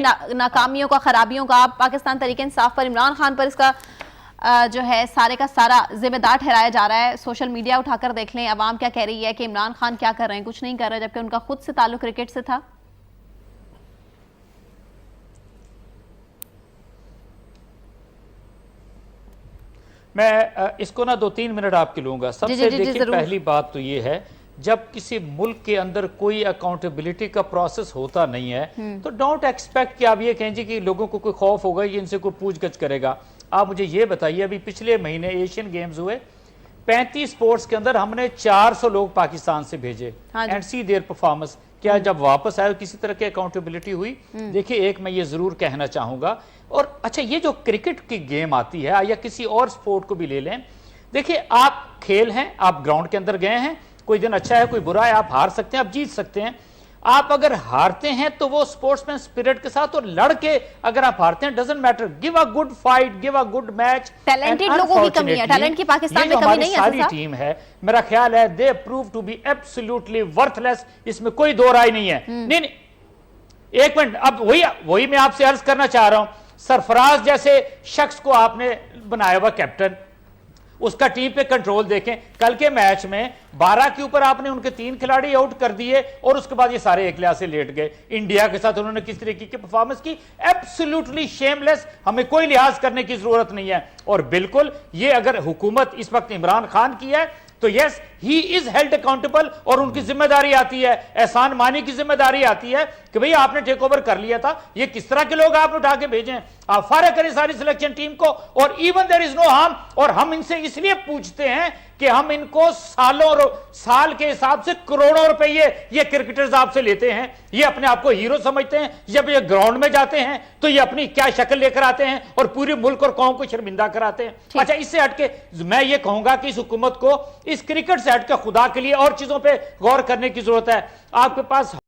नाकामियों का, खराबियों का, आप पाकिस्तान तरीके इंसाफ पर, इमरान खान पर इसका जो है सारे का सारा जिम्मेदार ठहराया जा रहा है। सोशल मीडिया उठाकर देख लें, अवाम क्या कह रही है कि इमरान खान क्या कर रहे हैं, कुछ नहीं कर रहे, जबकि उनका खुद से ताल्लुक क्रिकेट से था। मैं इसको ना 2-3 मिनट आपके लूंगा। सबसे देखिए, पहली बात तो ये है, जब किसी मुल्क के अंदर कोई अकाउंटेबिलिटी का प्रोसेस होता नहीं है तो डोंट एक्सपेक्ट कि आप ये कहें जी कि लोगों को कोई खौफ होगा कि इनसे कोई पूछगछ करेगा। आप मुझे ये बताइए, अभी पिछले महीने एशियन गेम्स हुए, 35 स्पोर्ट्स के अंदर हमने 400 लोग पाकिस्तान से भेजे एंड सी देयर परफॉर्मेंस। क्या जब वापस आए किसी तरह की अकाउंटेबिलिटी हुई? देखिए, एक मैं ये जरूर कहना चाहूंगा, और अच्छा, ये जो क्रिकेट की गेम आती है या किसी और स्पोर्ट को भी ले लें, देखिए आप खेल हैं, आप ग्राउंड के अंदर गए हैं, कोई दिन अच्छा है कोई बुरा है, आप हार सकते हैं, आप जीत सकते हैं। आप अगर हारते हैं तो वो स्पोर्ट्समैन स्पिरिट के साथ और लड़के, अगर आप हारते हैं doesn't matter, give a good fight, give a good match. Talented लोगों की कमी है, टैलेंट की पाकिस्तान में कमी नहीं है। सारी टीम है, मेरा ख्याल है they prove to be absolutely worthless, इसमें कोई दो राय नहीं है। नहीं, एक मिनट, अब वही मैं आपसे अर्ज करना चाह रहा हूं। सरफराज जैसे शख्स को आपने बनाया हुआ कैप्टन, उसका टीम पे कंट्रोल देखें। कल के मैच में 12 के ऊपर आपने उनके 3 खिलाड़ी आउट कर दिए और उसके बाद ये सारे एक लिहाज से लेट गए। इंडिया के साथ उन्होंने किस तरीके की परफॉर्मेंस की, एब्सोल्युटली शेमलेस, हमें कोई लिहाज करने की जरूरत नहीं है। और बिल्कुल ये अगर हुकूमत इस वक्त इमरान खान की है तो yes, he is held accountable, और उनकी जिम्मेदारी आती है, एहसान मानी की जिम्मेदारी आती है कि भाई आपने टेक ओवर कर लिया था, ये किस तरह के लोग आपने उठा के भेजे हैं, आप फारिग करें सारी सिलेक्शन टीम को। और even there is no harm, और हम इनसे इसलिए पूछते हैं कि हम इनको साल के हिसाब से करोड़ों रुपए ये क्रिकेटर्स आपसे लेते हैं, ये अपने आप को हीरो समझते हैं, जब ये ग्राउंड में जाते हैं तो ये अपनी क्या शक्ल लेकर आते हैं और पूरे मुल्क और कौम को शर्मिंदा कराते हैं। अच्छा, इससे हटके मैं ये कहूंगा कि इस हुकूमत को इस क्रिकेट से हटकर खुदा के लिए और चीजों पर गौर करने की जरूरत है। आपके पास